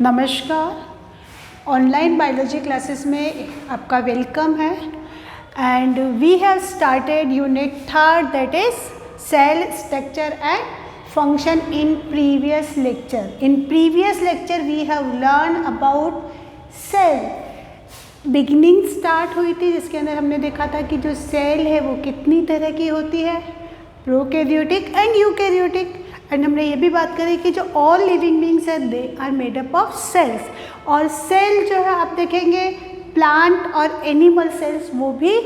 नमस्कार। Online biology classes में आपका वेलकम है and we have started unit third that is cell structure and function in previous lecture. In previous lecture we have learn about cell. Beginning start हुई थी जिसके अंदर हमने देखा था कि जो सेल है वो कितनी तरह की होती है, प्रोकैरियोटिक एंड यूकैरियोटिक। एंड हमने ये भी बात करी कि जो ऑल लिविंग बींग्स है they are made up of cells. और सेल जो है आप देखेंगे प्लांट और एनिमल सेल्स वो भी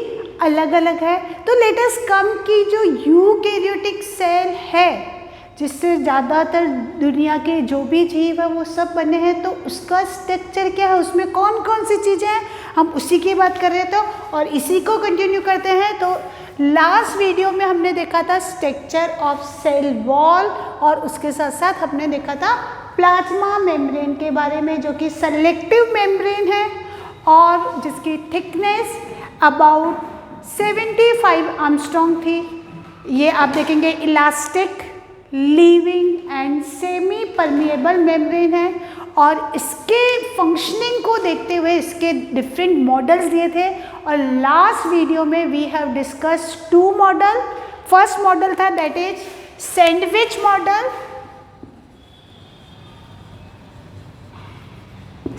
अलग अलग है। तो लेट अस कम की जो यूकैरियोटिक सेल है जिससे ज़्यादातर दुनिया के जो भी जीव है वो सब बने हैं, तो उसका स्ट्रक्चर क्या है, उसमें कौन कौन सी चीज़ें हैं, हम उसी की बात कर रहे थे और इसी को कंटिन्यू करते हैं। तो लास्ट वीडियो में हमने देखा था स्ट्रक्चर ऑफ सेल वॉल और उसके साथ साथ हमने देखा था प्लाज्मा मेम्ब्रेन के बारे में जो कि सेलेक्टिव मेम्ब्रेन है और जिसकी थिकनेस अबाउट 75 एंगस्ट्रॉम थी। ये आप देखेंगे elastic, living and semi permeable membrane है और इसके फंक्शनिंग को देखते हुए इसके डिफरेंट मॉडल्स दिए थे। और लास्ट वीडियो में we have discussed two model. First model था that is sandwich model.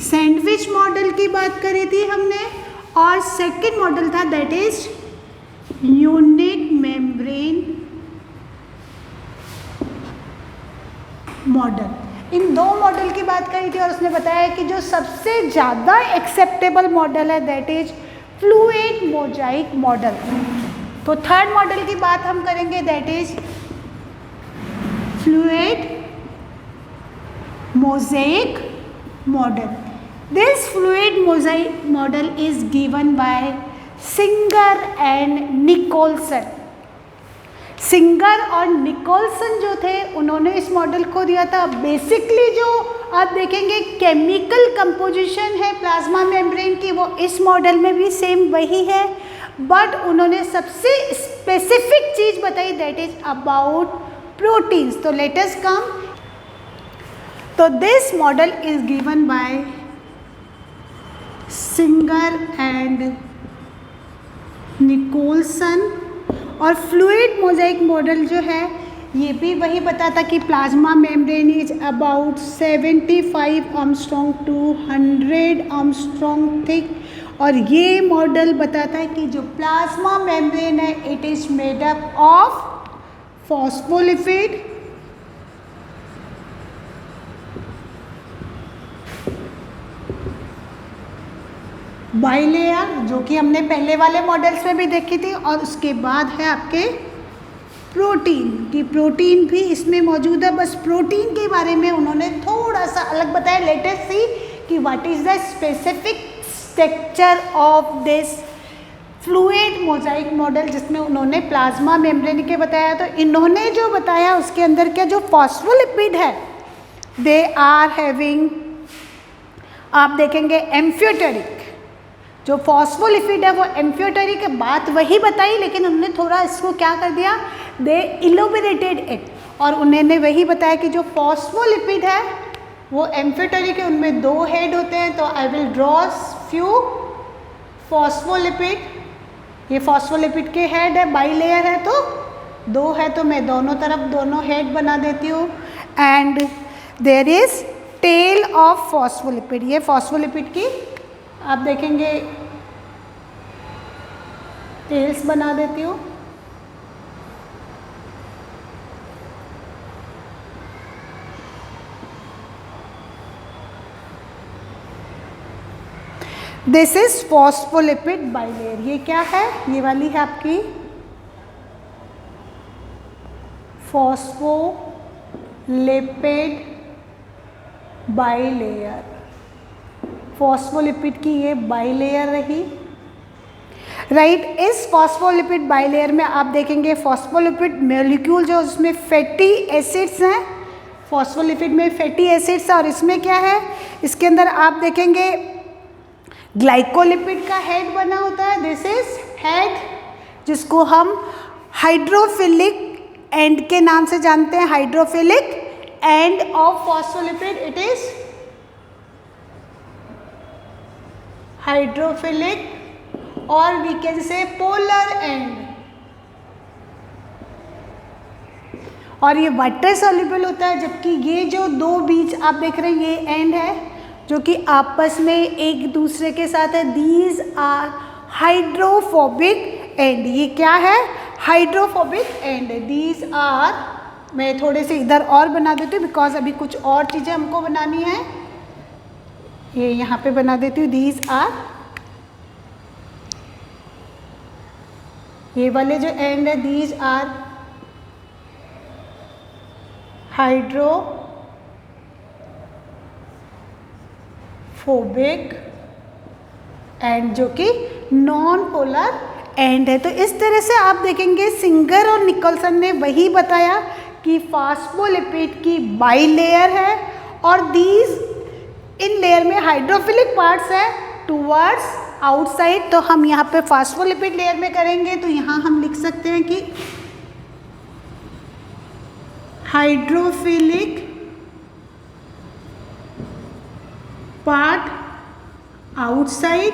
Sandwich model की बात करी थी हमने और सेकंड मॉडल था that is unit membrane model. इन दो मॉडल की बात करी थी और उसने बताया कि जो सबसे ज़्यादा एक्सेप्टेबल मॉडल है that is fluid mosaic model. तो थर्ड मॉडल की बात हम करेंगे that is fluid mosaic model. This fluid mosaic model is given by Singer and Nicolson. Singer और निकोलसन जो थे उन्होंने इस मॉडल को दिया था। बेसिकली जो आप देखेंगे केमिकल कंपोजिशन है प्लाज्मा मेम्ब्रेन की वो इस मॉडल में भी सेम वही है, बट उन्होंने सबसे स्पेसिफिक चीज़ बताई दैट इज अबाउट प्रोटीन्स। तो लेट अस कम। तो this model is given by Singer and Nicolson. और फ्लूइड मोजाइक मॉडल जो है ये भी वही बताता कि plasma membrane is about 75 angstrom to 100 angstrom thick. और ये मॉडल बताता है कि जो प्लाज्मा मेम्ब्रेन है it is made up of phospholipid, bilayer जो कि हमने पहले वाले मॉडल्स में भी देखी थी, और उसके बाद है आपके प्रोटीन की प्रोटीन भी इसमें मौजूद है। बस प्रोटीन के बारे में उन्होंने थोड़ा सा अलग बताया। लेट अस सी कि what is the specific structure of this fluid mosaic model जिसमें उन्होंने प्लाज्मा मेम्ब्रेन के बताया। तो इन्होंने जो बताया उसके अंदर क्या जो फॉस्फोलिपिड है दे आर हैविंग, आप देखेंगे एम्फियोटेरिक। जो फॉस्फोलिपिड है वो एम्फियोटेरिक बात वही बताई लेकिन उन्होंने थोड़ा इसको क्या कर दिया, दे इलोबरेटेड इट। और उन्होंने वही बताया कि जो फॉस्फोलिपिड है वो एम्फियोटेरिक है, उनमें दो हेड होते हैं। तो I will draw few phospholipid. ये फॉस्फोलिपिड के हेड है, बाइलेयर है तो दो है, तो मैं दोनों तरफ दोनों हेड बना देती हूँ। And there is tail of phospholipid. ये फॉस्फोलिपिड की आप देखेंगे टेल्स बना देती हूँ। This is phospholipid bilayer. ये क्या है, ये वाली है आपकी फॉस्फोलिपिड बाइलेयर। फॉस्फोलिपिड की ये बाइलेयर रही, राइट। इस फॉस्फोलिपिड बाइलेयर में आप देखेंगे फॉस्फोलिपिड मॉलिक्यूल जो उसमें फैटी एसिड्स हैं, फॉस्फोलिपिड में फैटी एसिड्स है। और इसमें क्या है, इसके अंदर आप देखेंगे ग्लाइकोलिपिड का हेड बना होता है। दिस इज हेड जिसको हम हाइड्रोफिलिक एंड के नाम से जानते हैं। Hydrophilic end of phospholipid it is hydrophilic और we can say polar end, और ये वाटर सॉल्युबल होता है, जबकि ये जो दो बीच आप देख रहे हैं ये एंड है जो कि आपस में एक दूसरे के साथ है, दीज आर हाइड्रोफोबिक एंड। ये क्या है? Hydrophobic and. दीज आर, मैं थोड़े से इधर और बना देती हूँ बिकॉज अभी कुछ और चीज़ें हमको बनानी है, ये यहाँ पे बना देती हूँ। दीज आर, ये वाले जो एंड है दीज आर हाइड्रोफोबिक एंड, जो कि नॉन पोलर एंड है। तो इस तरह से आप देखेंगे सिंगर और निकोलसन ने वही बताया कि फास्फोलिपिड की बाई लेयर है और दीज इन लेयर में हाइड्रोफिलिक पार्ट्स है टूवर्ड्स आउटसाइड। तो हम यहाँ पे फास्फोलिपिड लेयर में करेंगे तो यहाँ हम लिख सकते हैं कि hydrophilic part outside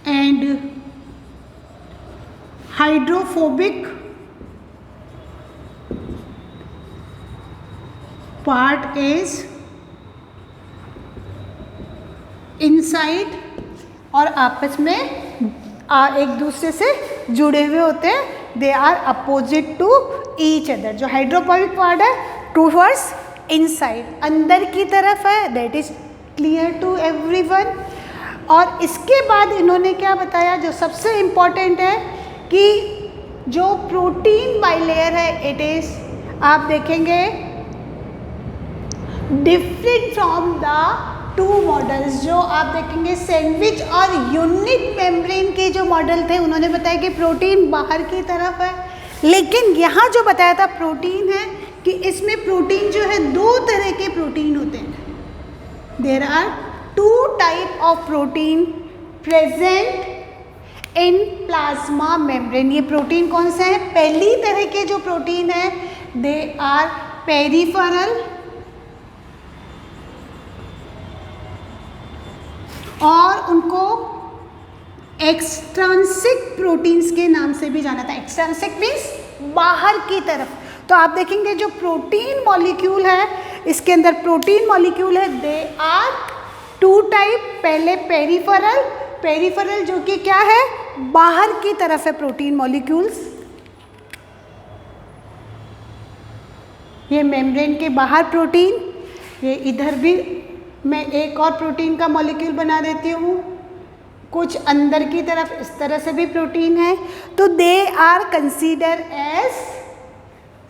and hydrophobic part is inside, और आपस में एक दूसरे से जुड़े हुए होते हैं, they are opposite to each other. जो हाइड्रोफोबिक पार्ट है टूवर्ड्स इनसाइड, अंदर की तरफ है, that is clear to everyone. और इसके बाद इन्होंने क्या बताया जो सबसे इम्पॉर्टेंट है कि जो प्रोटीन बाइलेयर है इट इज, आप देखेंगे different from the two models. जो आप देखेंगे सैंडविच और यूनिट मेम्ब्रेन के जो मॉडल थे उन्होंने बताया कि प्रोटीन बाहर की तरफ है, लेकिन यहाँ जो बताया था प्रोटीन है कि इसमें प्रोटीन जो है दो तरह के प्रोटीन होते हैं। There are two type of protein present in plasma membrane. ये प्रोटीन कौन से हैं? पहली तरह के जो प्रोटीन है दे आर पेरिफेरल और उनको एक्सट्रांसिक प्रोटीन्स के नाम से भी जाना था। एक्सट्रांसिक मीन्स बाहर की तरफ। तो आप देखेंगे जो प्रोटीन मॉलिक्यूल है इसके अंदर प्रोटीन मॉलिक्यूल है दे आर टू टाइप। पहले पेरिफेरल, पेरिफेरल जो कि क्या है बाहर की तरफ है प्रोटीन मॉलिक्यूल्स, ये मेम्ब्रेन के बाहर प्रोटीन, ये इधर भी मैं एक और प्रोटीन का मॉलिक्यूल बना देती हूँ, कुछ अंदर की तरफ इस तरह से भी प्रोटीन है। तो they are consider as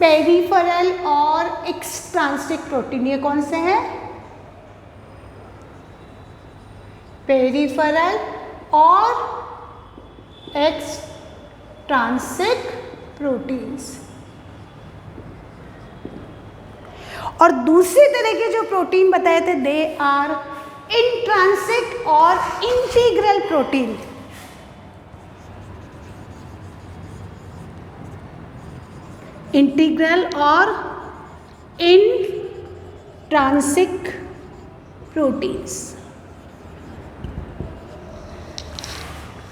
peripheral और एक्सट्रांसिक प्रोटीन। ये कौन से हैं? पेरिफेरल और एक्सट्रांसिक प्रोटीन्स। और दूसरी तरह के जो प्रोटीन बताए थे दे आर इंट्रांसिक और इंटीग्रल प्रोटीन। इंटीग्रल और इंट्रांसिक प्रोटीन्स,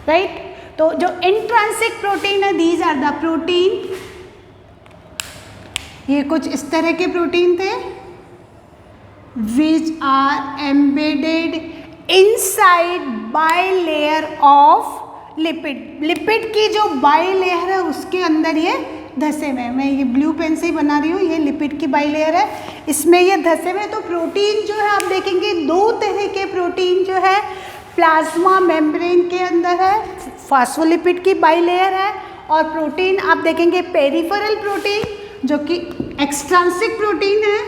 राइट। तो जो इंट्रांसिक प्रोटीन है दीज आर द प्रोटीन, ये कुछ इस तरह के प्रोटीन थे which are embedded inside bilayer of lipid. Lipid की जो बाई लेयर है उसके अंदर ये धसे हुए। मैं ये ब्लू पेन से ही बना रही हूँ, ये लिपिड की बाई लेयर है, इसमें ये धसे हुए। तो प्रोटीन जो है आप देखेंगे दो तरह के प्रोटीन जो है प्लाज्मा मेम्ब्रेन के अंदर है, फास्फोलिपिड की बाई लेयर है, और प्रोटीन आप देखेंगे पेरिफेरल प्रोटीन जो कि एक्सट्रांसिक प्रोटीन है,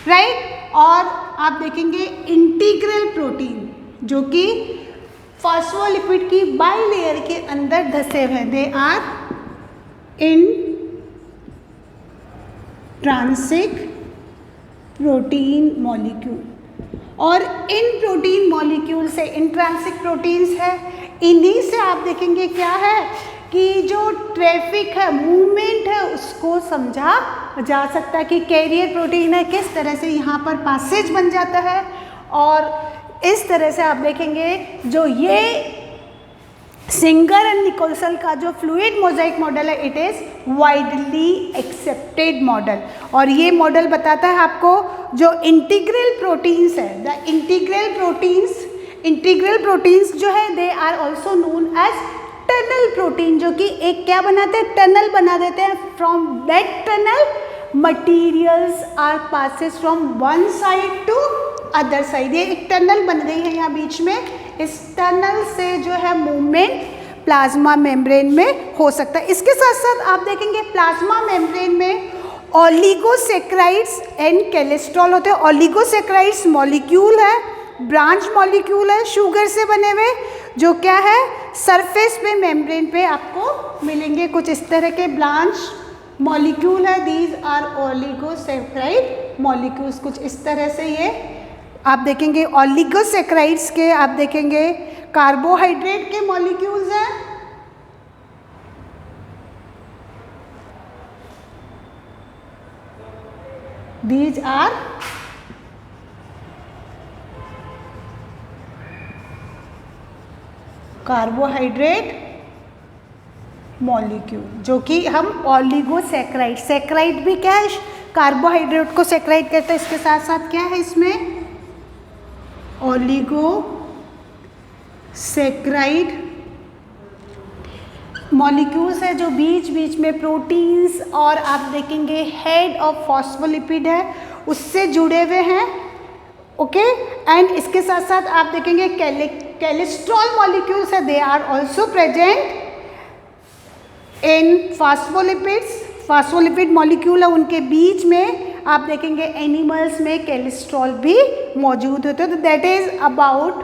राइट। और आप देखेंगे इंटीग्रल प्रोटीन जो कि फास्फोलिपिड की बाई लेयर के अंदर धसे हुए। They are intrinsic protein molecule. और इन प्रोटीन मॉलिक्यूल से इंट्रांसिक प्रोटीन्स है, इन्हीं से आप देखेंगे क्या है कि जो ट्रैफिक है मूवमेंट है उसको समझा जा सकता है कि कैरियर प्रोटीन है किस तरह से यहाँ पर पासेज बन जाता है। और इस तरह से आप देखेंगे जो ये सिंगर एंड निकोल्सन का जो फ्लूइड मोजाइक मॉडल है, it is widely accepted model. और ये मॉडल बताता है आपको जो इंटीग्रल प्रोटीन्स है, द इंटीग्रल प्रोटीन्स जो है they are also known as tunnel protein, जो कि एक क्या बनाते हैं, टनल बना देते हैं। From that tunnel materials are passes from one side to other side. ये एक टनल बन गई है यहाँ बीच में, इस टनल से जो है मूवमेंट प्लाज्मा मेम्ब्रेन में हो सकता है। इसके साथ साथ आप देखेंगे प्लाज्मा मेम्ब्रेन में ओलिगोसेक्राइड्स एंड कोलेस्ट्रॉल होते हैं। ओलिगोसेक्राइड्स मॉलिक्यूल है, ब्रांच मॉलिक्यूल है शुगर से बने हुए, जो क्या है सरफेस पे मेम्ब्रेन पे आपको मिलेंगे। कुछ इस तरह के ब्रांच मॉलिक्यूल है, दीज आर ओलिगोसेक्राइड मॉलिक्यूल्स। कुछ इस तरह से ये आप देखेंगे ओलिगोसेक्राइड्स के, आप देखेंगे कार्बोहाइड्रेट के मॉलिक्यूल्स हैं, दीज आर कार्बोहाइड्रेट मॉलिक्यूल, जो कि हम ओलिगोसेक्राइड, सेक्राइड भी क्या है, कार्बोहाइड्रेट को सेक्राइड कहते हैं। इसके साथ साथ क्या है इसमें ओलिगोसेक्राइड मॉलिक्यूल्स है जो बीच बीच में प्रोटीन्स और आप देखेंगे हेड ऑफ फॉस्फोलिपिड है उससे जुड़े हुए हैं। ओके, एंड इसके साथ साथ आप देखेंगे कोलेस्ट्रॉल मॉलिक्यूल्स है, they are also present in phospholipids. Phospholipid molecule है, उनके बीच में आप देखेंगे एनिमल्स में कोलेस्ट्रॉल भी मौजूद होते हैं। तो that is about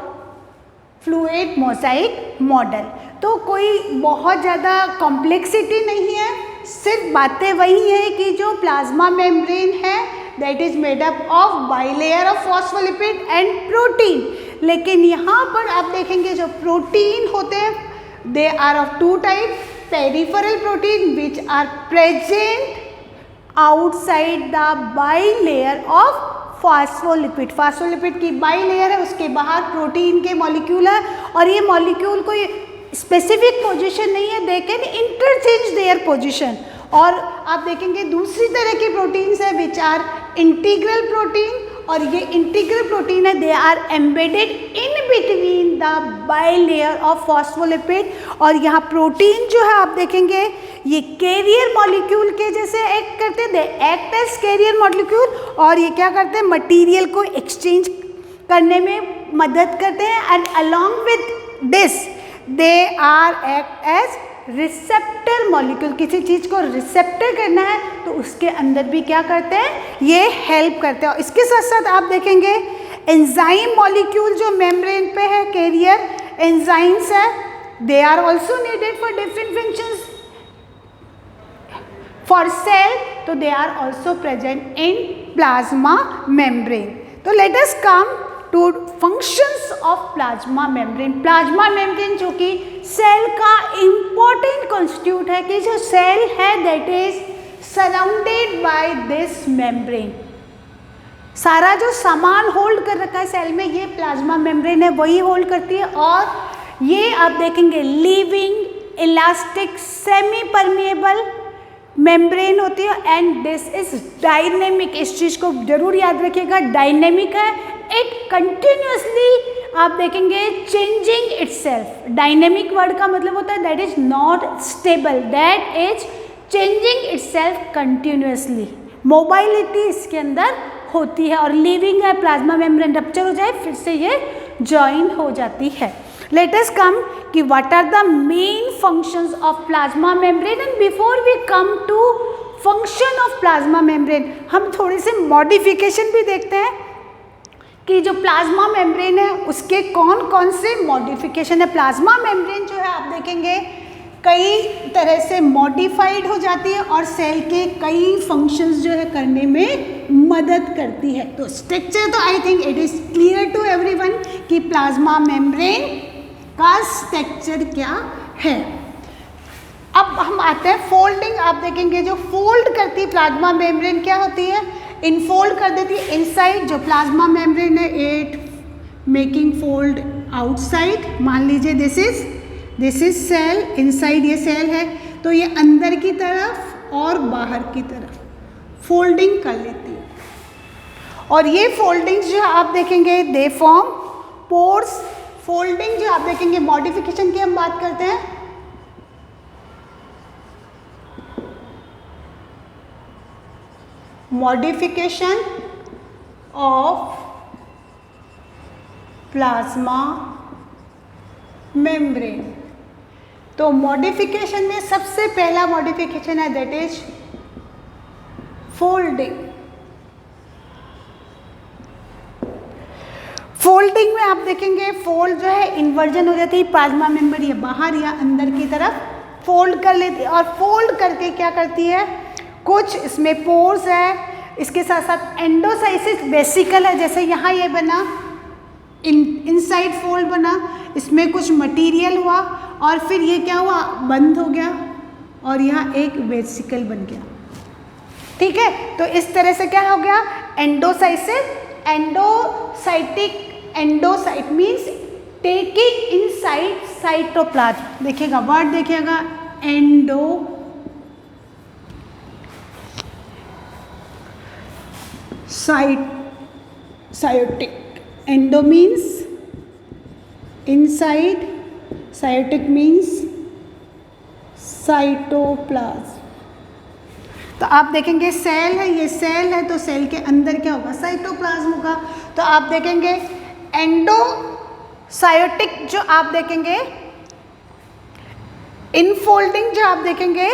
fluid mosaic model. तो कोई बहुत ज़्यादा कॉम्प्लेक्सिटी नहीं है, सिर्फ बातें वही है कि जो प्लाज्मा मेम्ब्रेन है that is made up of bilayer of phospholipid and protein. लेकिन यहाँ पर आप देखेंगे जो प्रोटीन होते हैं they are of two type, peripheral protein which are present outside the bilayer of phospholipid. Phospholipid की बाइलेयर है, उसके बाहर प्रोटीन के मॉलिक्यूल है और ये मॉलिक्यूल कोई स्पेसिफिक पोजीशन नहीं है, they can interchange their position. और आप देखेंगे दूसरी तरह की प्रोटीन्स है विच आर इंटीग्रल प्रोटीन, और ये इंटीग्रल प्रोटीन है they are embedded in between the bilayer of phospholipid. और यहाँ प्रोटीन जो है आप देखेंगे ये कैरियर मॉलिक्यूल के जैसे एक्ट करते हैं, they act as carrier molecule, और ये क्या करते हैं मटीरियल को एक्सचेंज करने में मदद करते हैं। And along with this they are act as receptor molecule. किसी चीज़ को रिसेप्टर करना है तो उसके अंदर भी क्या करते हैं, ये हेल्प करते हैं। और इसके साथ साथ आप देखेंगे एंजाइम मॉलिक्यूल जो मेम्ब्रेन पे है, कैरियर एंजाइम्स है, they are also needed for different functions for cell, तो they are also present in plasma membrane. तो let us come to functions of plasma membrane. Plasma membrane जो कि cell का important constitute है, कि जो cell है that is surrounded by this membrane. सारा जो सामान होल्ड कर रखा है सेल में ये प्लाज्मा मेम्ब्रेन है, वही होल्ड करती है। और ये आप देखेंगे living elastic semi permeable membrane होती है एंड दिस इज डायनेमिक। इस चीज़ को जरूर याद रखिएगा, डायनेमिक है, इट कंटिन्यूसली आप देखेंगे चेंजिंग इटसेल्फ। डायनेमिक वर्ड का मतलब होता है that is not stable, that is changing itself continuously. Mobility इसके अंदर होती है और लिविंग है, प्लाज्मा मेम्ब्रेन रप्चर हो जाए फिर से ये ज्वाइन हो जाती है। लेट अस कम कि what are the main functions of plasma membrane. And before we come to function of plasma membrane हम थोड़े से मॉडिफिकेशन भी देखते हैं कि जो प्लाज्मा मेम्ब्रेन है उसके कौन कौन से मॉडिफिकेशन है। प्लाज्मा मेम्ब्रेन जो है आप देखेंगे कई तरह से मॉडिफाइड हो जाती है और सेल के कई फंक्शंस जो है करने में मदद करती है। तो स्ट्रक्चर तो I think it is clear to everyone कि प्लाज्मा मेम्ब्रेन का स्ट्रक्चर क्या है। अब हम आते हैं फोल्डिंग। आप देखेंगे जो फोल्ड करती प्लाज्मा मेम्ब्रेन क्या होती है, इनफोल्ड कर देती है इनसाइड। जो प्लाज्मा मेम्ब्रेन है 8 मेकिंग फोल्ड आउटसाइड। मान लीजिए दिस इज सेल, इनसाइड ये सेल है, तो ये अंदर की तरफ और बाहर की तरफ फोल्डिंग कर लेती है। और ये फोल्डिंग्स जो आप देखेंगे दे फॉर्म पोर्स। फोल्डिंग जो आप देखेंगे, मॉडिफिकेशन की हम बात करते हैं, मॉडिफिकेशन ऑफ प्लाज्मा मेम्ब्रेन। तो मॉडिफिकेशन में सबसे पहला मॉडिफिकेशन है दैट इज फोल्डिंग। फोल्डिंग में आप देखेंगे फोल्ड जो है इन्वर्जन हो जाती है, प्लाज्मा मेम्ब्रेन या बाहर या अंदर की तरफ फोल्ड कर लेती है। और फोल्ड करके क्या करती है, कुछ इसमें पोर्स है, इसके साथ साथ एंडोसाइसिस वेसिकल है, जैसे यहाँ ये बना इनसाइड फोल्ड बना, इसमें कुछ मटेरियल हुआ और फिर ये क्या हुआ, बंद हो गया और यहाँ एक वेसिकल बन गया। ठीक है, तो इस तरह से क्या हो गया, एंडोसाइसिस, एंडोसाइटिक, एंडोसाइट मीन्स टेकिंग इनसाइड साइटोप्लाज्म। देखिएगा वर्ड, देखिएगा endo sciatic. Endo means inside, sciatic means cytoplasm. तो आप देखेंगे सेल है, ये सेल है, तो सेल के अंदर क्या होगा, साइटोप्लाज्म होगा। तो आप देखेंगे एंडोसाइटिक जो आप देखेंगे, इनफोल्डिंग जो आप देखेंगे,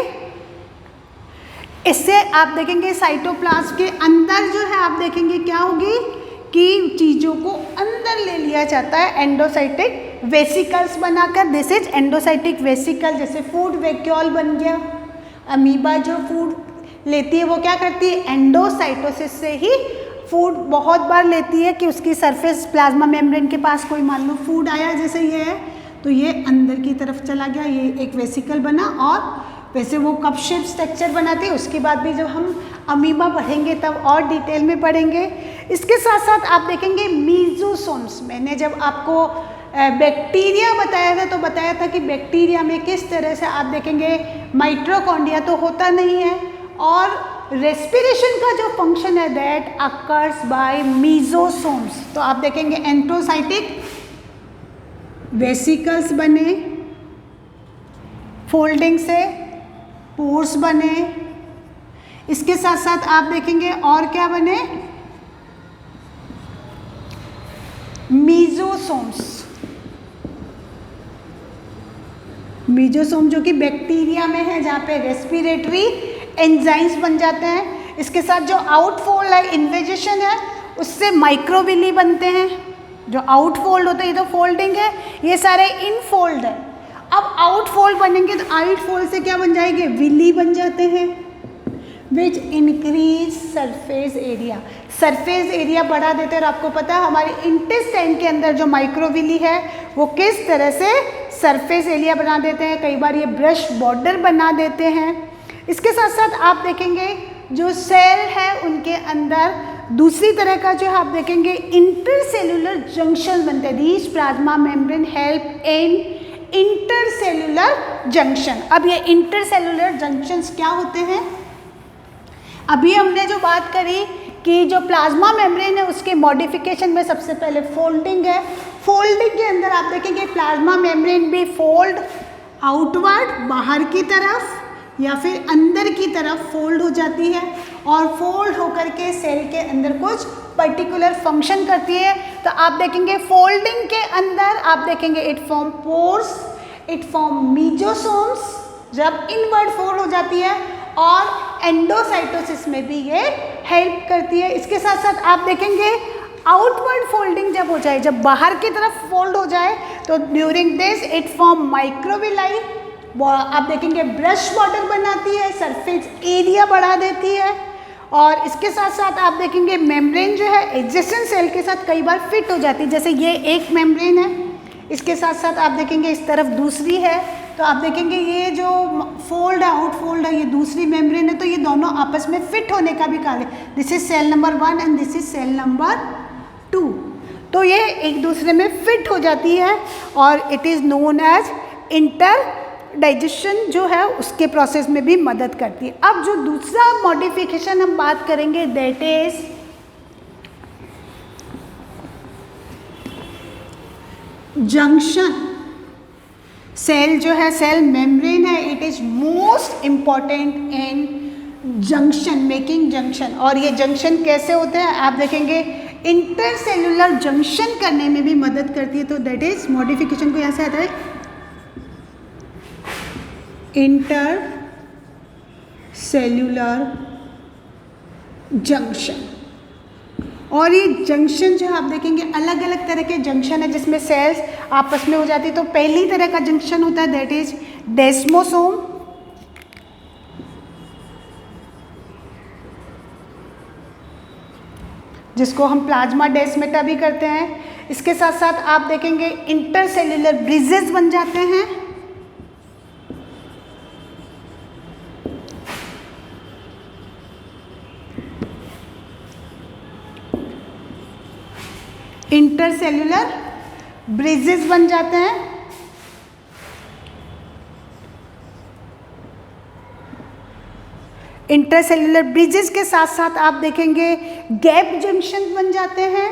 इससे आप देखेंगे साइटोप्लाज्म के अंदर जो है आप देखेंगे क्या होगी कि चीज़ों को अंदर ले लिया जाता है एंडोसाइटिक वेसिकल्स बनाकर। This is endocytic vesicle. जैसे फूड वैक्यूल बन गया, अमीबा जो फूड लेती है वो क्या करती है, एंडोसाइटोसिस से ही फूड बहुत बार लेती है कि उसकी सरफेस प्लाज्मा मेम्ब्रेन के पास कोई मान लो फूड आया, जैसे ये है, तो ये अंदर की तरफ चला गया, ये एक वेसिकल बना और वैसे वो कप शेप स्ट्रक्चर बनाती है। उसके बाद भी जब हम अमीबा पढ़ेंगे तब और डिटेल में पढ़ेंगे। इसके साथ साथ आप देखेंगे मीजोसोम्स। मैंने जब आपको बैक्टीरिया बताया था तो बताया था कि बैक्टीरिया में किस तरह से आप देखेंगे माइटोकॉन्ड्रिया तो होता नहीं है और रेस्पिरेशन का जो फंक्शन है दैट अकर्स बाय मीजोसोम्स। तो आप देखेंगे एंडोसाइटिक वेसिकल्स बने, फोल्डिंग से पोर्स बने, इसके साथ साथ आप देखेंगे और क्या बने, मीजोसोम्स। मीजोसोम जो कि बैक्टीरिया में है, जहाँ पे रेस्पिरेटरी एंजाइम्स बन जाते हैं। इसके साथ जो आउटफोल्ड है, इन्वेजेशन है, उससे माइक्रोविली बनते हैं। जो आउटफोल्ड होता है, ये तो फोल्डिंग है, ये सारे इनफोल्ड है। अब आउटफोल्ड बनेंगे तो आउटफोल्ड से क्या बन जाएंगे, विली बन जाते हैं, which increase surface area. Surface area बढ़ा देते हैं। और आपको पता है हमारे इंटेस्टाइन के अंदर जो माइक्रोविली है वो किस तरह से सरफेस एरिया बना देते हैं, कई बार ये ब्रश बॉर्डर बना देते हैं। इसके साथ साथ आप देखेंगे जो सेल है उनके अंदर दूसरी तरह का जो आप देखेंगे इंटरसेलुलर जंक्शन बनते हैं। These plasma membrane help in intercellular junction. अब ये इंटरसेलुलर जंक्शंस क्या होते हैं, अभी हमने जो बात करी कि जो प्लाज्मा मेम्ब्रेन है उसके मॉडिफिकेशन में सबसे पहले फोल्डिंग है। फोल्डिंग के अंदर आप देखेंगे प्लाज्मा मेम्ब्रेन भी फोल्ड आउटवर्ड, बाहर की तरफ या फिर अंदर की तरफ फोल्ड हो जाती है और फोल्ड होकर के सेल के अंदर कुछ पर्टिकुलर फंक्शन करती है। तो आप देखेंगे फोल्डिंग के अंदर आप देखेंगे it form pores, it form mesosomes जब इनवर्ड फोल्ड हो जाती है, और एंडोसाइटोसिस में भी ये हेल्प करती है। इसके साथ साथ आप देखेंगे आउटवर्ड फोल्डिंग जब हो जाए, जब बाहर की तरफ फोल्ड हो जाए, तो during this it form microvilli. आप देखेंगे ब्रश बॉर्डर बनाती है, सरफेस एरिया बढ़ा देती है। और इसके साथ साथ आप देखेंगे मेम्ब्रेन जो है एडजेसेंट सेल के साथ कई बार फिट हो जाती है। जैसे ये एक मेम्ब्रेन है, इसके साथ साथ आप देखेंगे इस तरफ दूसरी है, तो आप देखेंगे ये जो फोल्ड है, आउट फोल्ड है, ये दूसरी मेम्ब्रेन है, तो ये दोनों आपस में फिट होने का भी कार्य। This is cell number 1 and this is cell number 2। तो ये एक दूसरे में फिट हो जाती है और it is known as inter digestion जो है उसके प्रोसेस में भी मदद करती है। अब जो दूसरा मॉडिफिकेशन हम बात करेंगे दैट इज जंक्शन। सेल जो है, सेल मेम्ब्रेन है, it is most important in junction, making junction. और ये जंक्शन कैसे होते हैं आप देखेंगे, इंटरसेल्यूलर जंक्शन करने में भी मदद करती है। तो दैट इज मॉडिफिकेशन को यहाँ से आता है इंटर सेल्यूलर जंक्शन। और ये जंक्शन जो आप देखेंगे अलग अलग तरह के जंक्शन है जिसमें सेल्स आपस में हो जाती है। तो पहली तरह का जंक्शन होता है दैट इज डेस्मोसोम, जिसको हम प्लाज्मा डेस्मेटा भी करते हैं। इसके साथ साथ आप देखेंगे इंटरसेल्यूलर ब्रिजेस बन जाते हैं। इंटरसेल्यूलर ब्रिजेस बन जाते हैं। इंटरसेल्यूलर ब्रिजेस के साथ साथ आप देखेंगे गैप जंक्शन बन जाते हैं।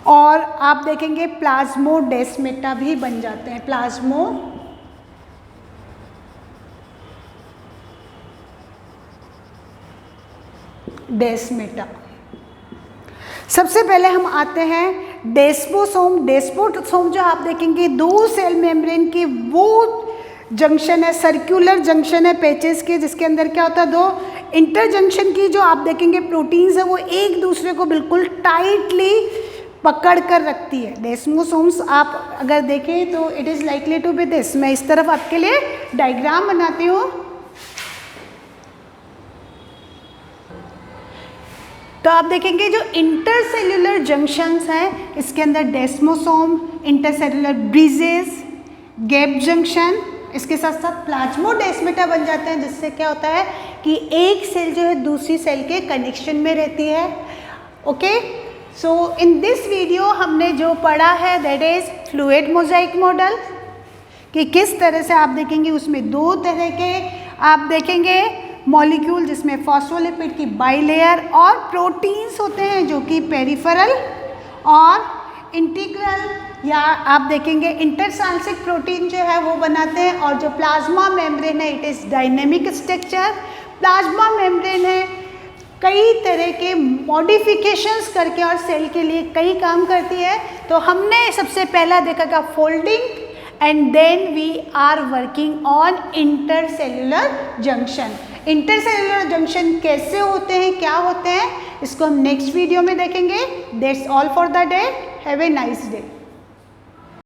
और आप देखेंगे प्लाज्मोडेस्मेटा भी बन जाते हैं। डेस्मेटा। सबसे पहले हम आते हैं डेस्मोसोम। डेस्मोसोम जो आप देखेंगे दो सेल मेम्ब्रेन की वो जंक्शन है, सर्कुलर जंक्शन है पेचेस के, जिसके अंदर क्या होता है, दो इंटरजंक्शन की जो आप देखेंगे प्रोटीन्स है वो एक दूसरे को बिल्कुल टाइटली पकड़ कर रखती है। डेस्मोसोम्स आप अगर देखें तो it is likely to be this. मैं इस तरफ आपके लिए डायग्राम बनाती हूँ। तो आप देखेंगे जो इंटरसेल्यूलर जंक्शंस हैं इसके अंदर डेस्मोसोम, इंटरसेल्यूलर ब्रिजेस, गैप जंक्शन, इसके साथ साथ प्लाज्मोडेस्मेटा बन जाते हैं, जिससे क्या होता है कि एक सेल जो है दूसरी सेल के कनेक्शन में रहती है। Okay, so in this video हमने जो पढ़ा है that is fluid mosaic model, कि किस तरह से आप देखेंगे उसमें दो तरह के आप देखेंगे मॉलिक्यूल, जिसमें फॉस्फोलिपिड की बाइलेयर और प्रोटीन्स होते हैं जो कि पेरिफेरल और इंटीग्रल या आप देखेंगे इंटरसाल्सिक प्रोटीन जो है वो बनाते हैं। और जो प्लाज्मा मेम्ब्रेन है it is dynamic structure. Plasma membrane है कई तरह के मॉडिफिकेशंस करके और सेल के लिए कई काम करती है। तो हमने सबसे पहला देखा था folding and then we are working on intercellular junction. Intercellular junction कैसे होते हैं, क्या होते हैं, इसको हम नेक्स्ट वीडियो में देखेंगे। That's all for the day. Have a nice day.